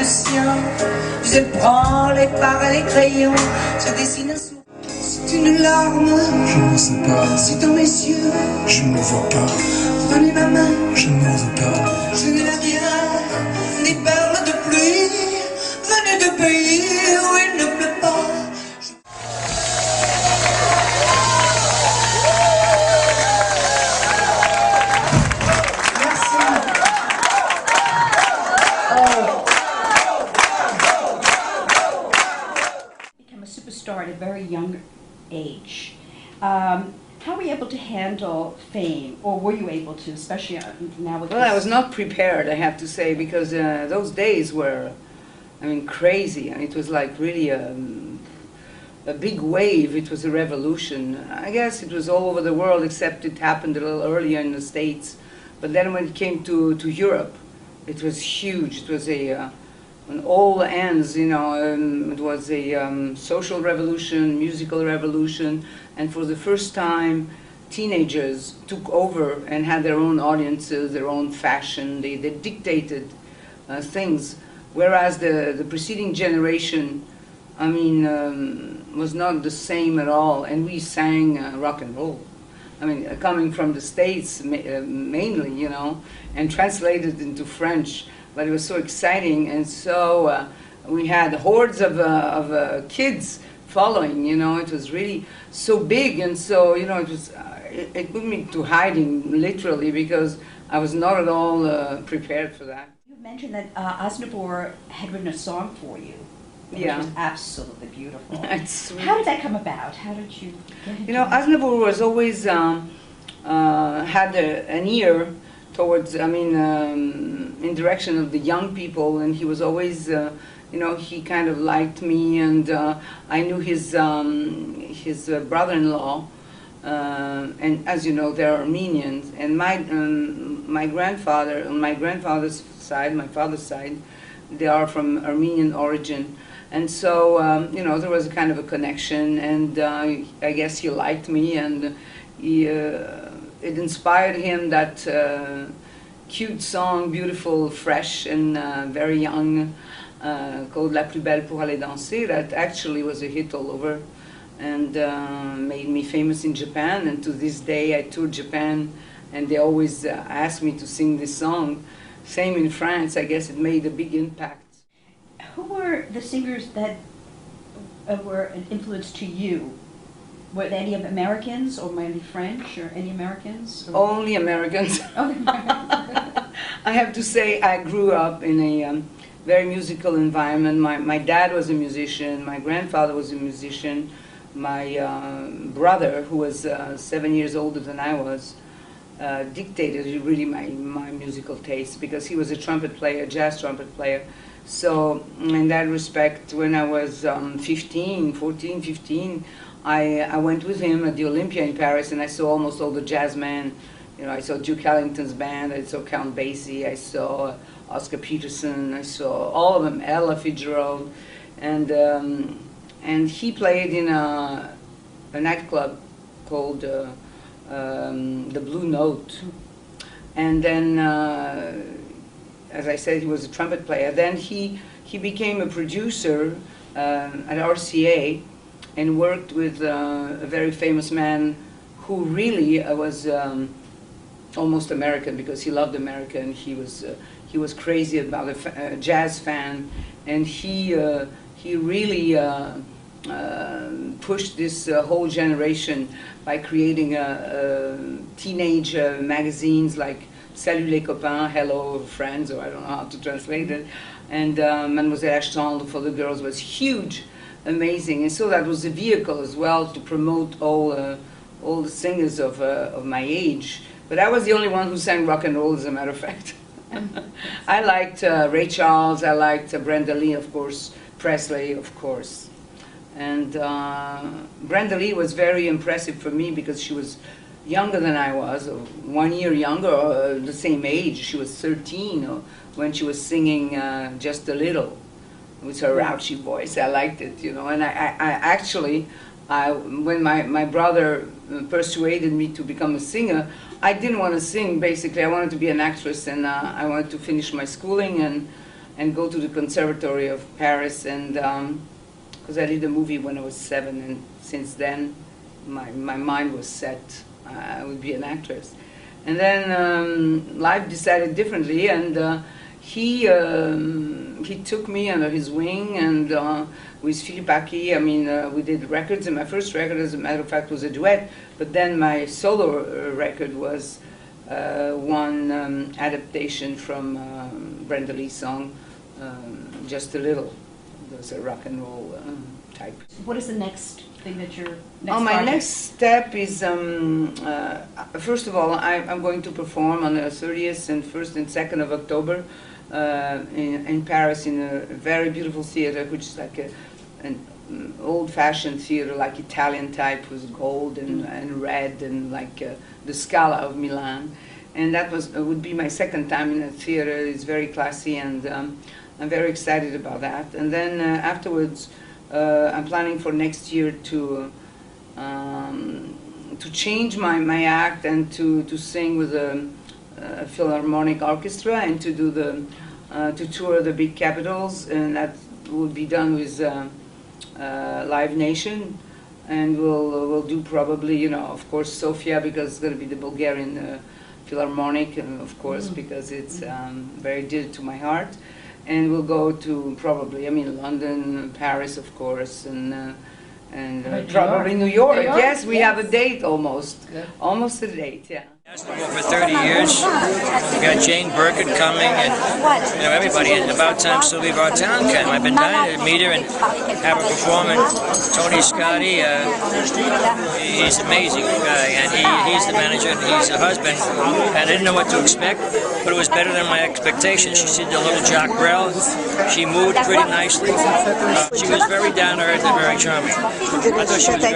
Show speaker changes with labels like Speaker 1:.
Speaker 1: sien. Puis elle prend les fards et les crayons, se dessine un sourire. C'est une larme,
Speaker 2: je n'en sais pas.
Speaker 1: c'est dans mes yeux,
Speaker 2: je ne vois pas.
Speaker 1: Prenez ma main,
Speaker 2: je n'en veux pas.
Speaker 1: je ne la dirai. Des perles de pluie, venues de pays où il ne pleut pas.
Speaker 3: Become a superstar at a very young age. How were you able to handle fame, or were you able to, especially now with
Speaker 4: Well, I was not prepared, I have to say, because those days were, I mean, crazy. And it was like really a big wave. It was a revolution. I guess it was all over the world, except it happened a little earlier in the States. But then when it came to Europe, it was huge. It was on all ends, you know. It was a social revolution, musical revolution, and for the first time, teenagers took over and had their own audiences, their own fashion. They dictated things, whereas the preceding generation, I mean, was not the same at all. And we sang rock and roll. I mean, coming from the States mainly, you know, and translated into French. But it was so exciting, and so we had hordes of kids following. You know, it was really so big, and so, you know, it put me to hiding literally, because I was not at all prepared for that.
Speaker 3: You mentioned that Aznavour had written a song for you, which
Speaker 4: Yeah.
Speaker 3: was absolutely beautiful.
Speaker 4: It's sweet.
Speaker 3: How did that come about? How did you get into
Speaker 4: You know,
Speaker 3: that?
Speaker 4: Aznavour was always had an ear towards, I mean, in direction of the young people, and he was always, you know, he kind of liked me, and I knew his brother-in-law, and as you know, they're Armenians, and my grandfather, on my grandfather's side, my father's side, they are from Armenian origin. And so, you know, there was a kind of a connection, and I guess he liked me, and it inspired him, that cute song, beautiful, fresh, and very young, called La Plus Belle pour aller danser, that actually was a hit all over, and made me famous in Japan. And to this day I tour Japan, and they always ask me to sing this song. Same in France. I guess it made a big impact.
Speaker 3: Who were the singers that were an influence to you? Were they any of Americans, or mainly French, or any Americans? Or?
Speaker 4: Only Americans.
Speaker 3: Only Americans.
Speaker 4: I have to say, I grew up in a very musical environment. My dad was a musician, my grandfather was a musician, my brother, who was 7 years older than I was, dictated really my musical taste, because he was a trumpet player, jazz trumpet player. So in that respect, when I was 14, 15, I went with him at the Olympia in Paris, and I saw almost all the jazz men. You know, I saw Duke Ellington's band, I saw Count Basie, I saw Oscar Peterson, I saw all of them, Ella Fitzgerald, and he played in a nightclub called the Blue Note. And then, as I said, he was a trumpet player. Then he became a producer at RCA, and worked with a very famous man who really was almost American, because he loved America, and he was crazy about a jazz fan, and he really pushed this whole generation by creating teenage magazines like Salut les copains, hello friends, or I don't know how to translate it, and Mademoiselle Ashton for the girls was huge, amazing, and so that was a vehicle as well to promote all the singers of my age. But I was the only one who sang rock and roll, as a matter of fact. I liked Ray Charles, I liked Brenda Lee, of course, Presley, of course. And Brenda Lee was very impressive for me, because she was younger than I was, 1 year younger, or the same age. She was 13 when she was singing Just a Little with her raunchy voice. I liked it, you know. And I actually, when my brother persuaded me to become a singer, I didn't want to sing, basically. I wanted to be an actress, and I wanted to finish my schooling, and and go to the Conservatory of Paris, and because I did a movie when I was 7, and since then my mind was set. I would be an actress. And then life decided differently, and he took me under his wing, and with Philippe Aki, I mean, we did records, and my first record, as a matter of fact, was a duet, but then my solo record was one adaptation from Brenda Lee's song, Just a Little. It was a rock and roll type.
Speaker 3: What is the next thing that you're,
Speaker 4: My
Speaker 3: project?
Speaker 4: next step is, first of all, I'm going to perform on the 30th and 1st and 2nd of October in Paris, in a very beautiful theater, which is like an old-fashioned theater, like Italian type, with gold and red, and like the Scala of Milan. And that would be my second time in a theater. It's very classy, and I'm very excited about that. And then afterwards, I'm planning for next year to change my act and to sing with a philharmonic orchestra, and to do to tour the big capitals, and that will be done with Live Nation, and we'll do probably, you know, of course, Sofia, because it's going to be the Bulgarian Philharmonic, of course, because it's very dear to my heart. And we'll go to probably, I mean, London, Paris, of course, and probably New York. Yes, we have a date almost.
Speaker 3: Good.
Speaker 4: Almost a date, yeah.
Speaker 5: For 30 years, we got Jane Birkin coming, and everybody. And about time Sylvie Vartan came. I've been dying to meet her and have her perform. And Tony Scotti, he's an amazing guy, and he's the manager, and he's the husband. And I didn't know what to expect, but it was better than my expectations. She did a little Jacques Brel. She moved pretty nicely. She was very down to earth and very charming. I thought she was very